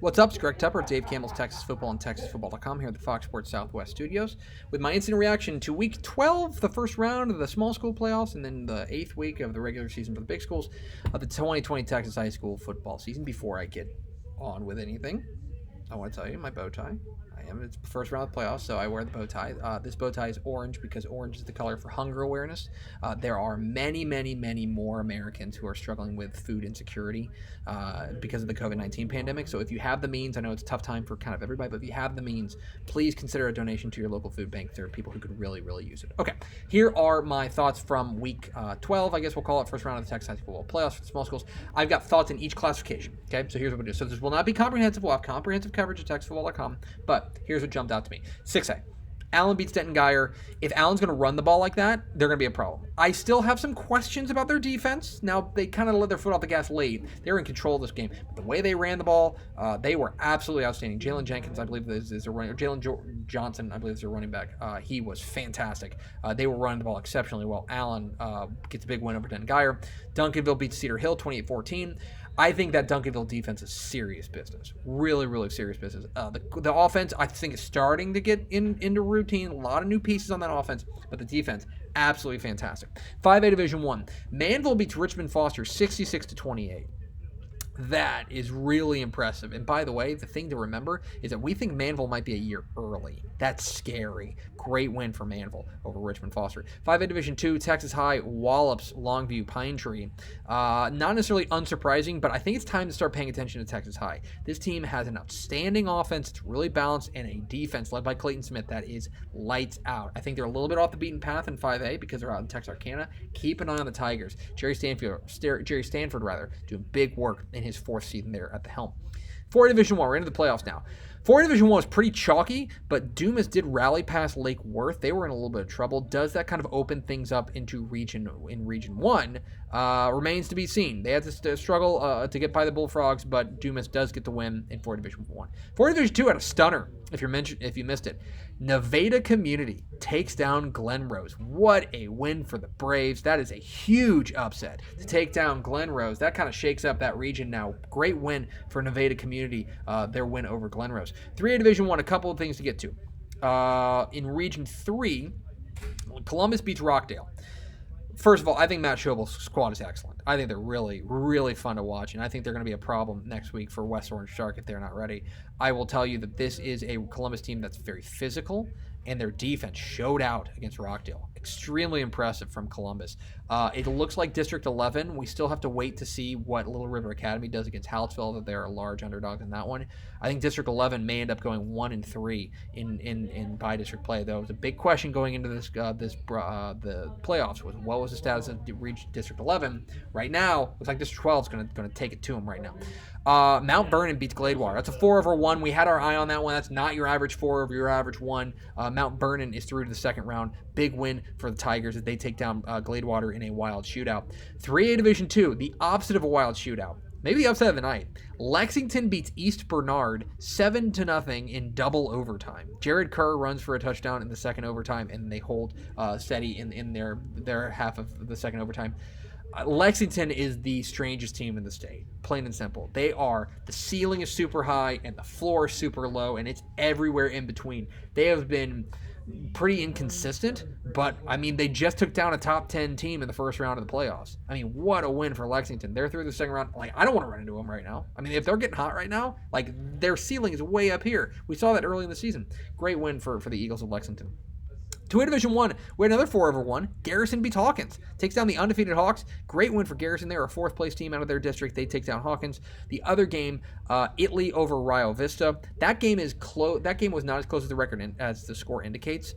What's up? It's Greg Tepper, Dave Campbell's Texas Football and TexasFootball.com here at the Fox Sports Southwest Studios with my instant reaction to Week 12, the first round of the small school playoffs, and then the 8th week of the regular season for the big schools of the 2020 Texas high school football season. Before I get on with anything, I want to tell you my bow tie. It's the first round of the playoffs, so I wear the bow tie. This bow tie is orange because orange is the color for hunger awareness. There are many more Americans who are struggling with food insecurity because of the COVID-19 pandemic. So if you have the means, I know it's a tough time for kind of everybody, but if you have the means, please consider a donation to your local food bank. There are people who could really use it. Okay, here are my thoughts from Week 12, I guess we'll call it, first round of the Texas high school playoffs for the small schools. I've got thoughts in each classification, okay? So here's what we'll do. So this will not be comprehensive. We'll have comprehensive coverage at TexasFootball.com, but here's what jumped out to me. 6A. Allen beats Denton Geyer. If Allen's going to run the ball like that, they're going to be a problem. I still have some questions about their defense. Now, they kind of let their foot off the gas late. They were in control of this game. But the way they ran the ball, they were absolutely outstanding. Jalen Jenkins, I believe, is a running, or Jalen Johnson, I believe, is a running back. He was fantastic. They were running the ball exceptionally well. Allen gets a big win over Denton Geyer. Duncanville beats Cedar Hill 28-14. I think that Duncanville defense is serious business. Really serious business. The offense, I think, is starting to get into routine. A lot of new pieces on that offense, but the defense, absolutely fantastic. 5A Division 1. Manville beats Richmond Foster 66-28. That is really impressive. And by the way, the thing to remember is that we think Manville might be a year early. That's scary. Great win for Manville over Richmond Foster. 5A Division 2, Texas High wallops Longview Pine Tree. Not necessarily unsurprising, but I think it's time to start paying attention to Texas High. This team has an outstanding offense. It's really balanced, and a defense led by Clayton Smith that is lights out. I think they're a little bit off the beaten path in 5A because they're out in Texarkana. Keep an eye on the Tigers. Jerry Stanford, doing big work in his fourth season there at the helm. 4A Division 1, we're into the playoffs now. 4A Division 1 was pretty chalky, but Dumas did rally past Lake Worth. They were in a little bit of trouble. Does that kind of open things up into Region 1? Remains to be seen. They had to struggle to get by the Bullfrogs, but Dumas does get the win in 4A Division 1. 4A Division 2 had a stunner, if you missed it. Nevada Community takes down Glen Rose. What a win for the Braves. That is a huge upset to take down Glen Rose. That kind of shakes up that region now. Great win for Nevada Community, their win over Glen Rose. 3A Division 1, a couple of things to get to. In Region 3, Columbus beats Rockdale. First of all, I think Matt Schobel's squad is excellent. I think they're really fun to watch, and I think they're going to be a problem next week for West Orange Shark if they're not ready. I will tell you that this is a Columbus team that's very physical, and their defense showed out against Rockdale. Extremely impressive from Columbus. It looks like District 11. We still have to wait to see what Little River Academy does against Hallettsville, that they're a large underdog in that one. I think District 11 may end up going 1-3 in bi-district play, though. It was a big question going into the playoffs was what was the status of District 11. Right now, looks like District 12 is going to take it to them right now. Mount Vernon beats Gladewater. That's a 4-1. We had our eye on that one. That's not your average 4 over your average 1. Mount Vernon is through to the second round. Big win for the Tigers as they take down Gladewater in a wild shootout. 3A Division 2, the opposite of a wild shootout. Maybe the upset of the night. Lexington beats East Bernard 7-0 in double overtime. Jared Kerr runs for a touchdown in the second overtime, and they hold steady in their half of the second overtime. Lexington is the strangest team in the state, plain and simple. The ceiling is super high and the floor is super low, and it's everywhere in between. They have been pretty inconsistent, but I mean, they just took down a top 10 team in the first round of the playoffs. I mean, what a win for Lexington. They're through the second round. Like, I don't want to run into them right now. I mean, if they're getting hot right now, like, their ceiling is way up here. We saw that early in the season. Great win for the Eagles of Lexington. 2A Division 1, we had another 4-1. Garrison beats Hawkins. Takes down the undefeated Hawks. Great win for Garrison. They're a fourth-place team out of their district. They take down Hawkins. The other game, Italy over Rio Vista. That game is close. That game was not as close as the record as the score indicates.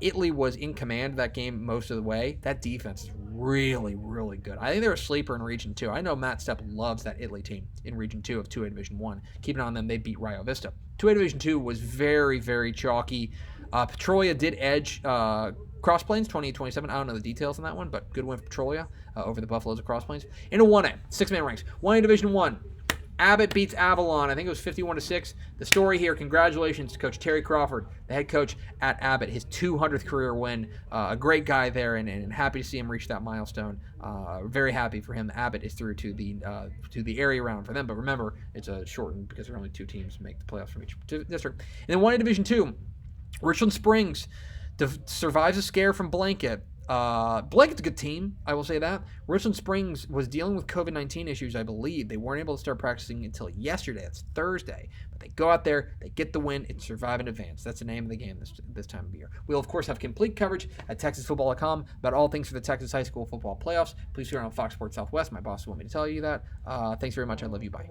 Italy was in command of that game most of the way. That defense is really good. I think they're a sleeper in Region 2. I know Matt Stepp loves that Italy team in Region 2 of 2A Division 1. Keep an eye on them. They beat Rio Vista. 2A Division 2 was very chalky. Petrolia did edge Cross Plains 28-27. I don't know the details on that one, but good win for Petrolia over the Buffaloes of Cross Plains. In a 1A, 6-man ranks. 1A Division 1. Abbott beats Avalon. I think it was 51-6. The story here, congratulations to Coach Terry Crawford, the head coach at Abbott, his 200th career win. A great guy there, and happy to see him reach that milestone. Very happy for him. Abbott is through to the area round for them, but remember, it's shortened because there are only 2 teams make the playoffs from each district. And then 1A Division 2, Richland Springs survives a scare from Blanket. Blanket's a good team, I will say that. Richland Springs was dealing with COVID-19 issues, I believe. They weren't able to start practicing until yesterday. It's Thursday. But they go out there, they get the win, and survive in advance. That's the name of the game this time of year. We'll, of course, have complete coverage at TexasFootball.com about all things for the Texas High School football playoffs. Please turn on Fox Sports Southwest. My boss will want me to tell you that. Thanks very much. I love you. Bye.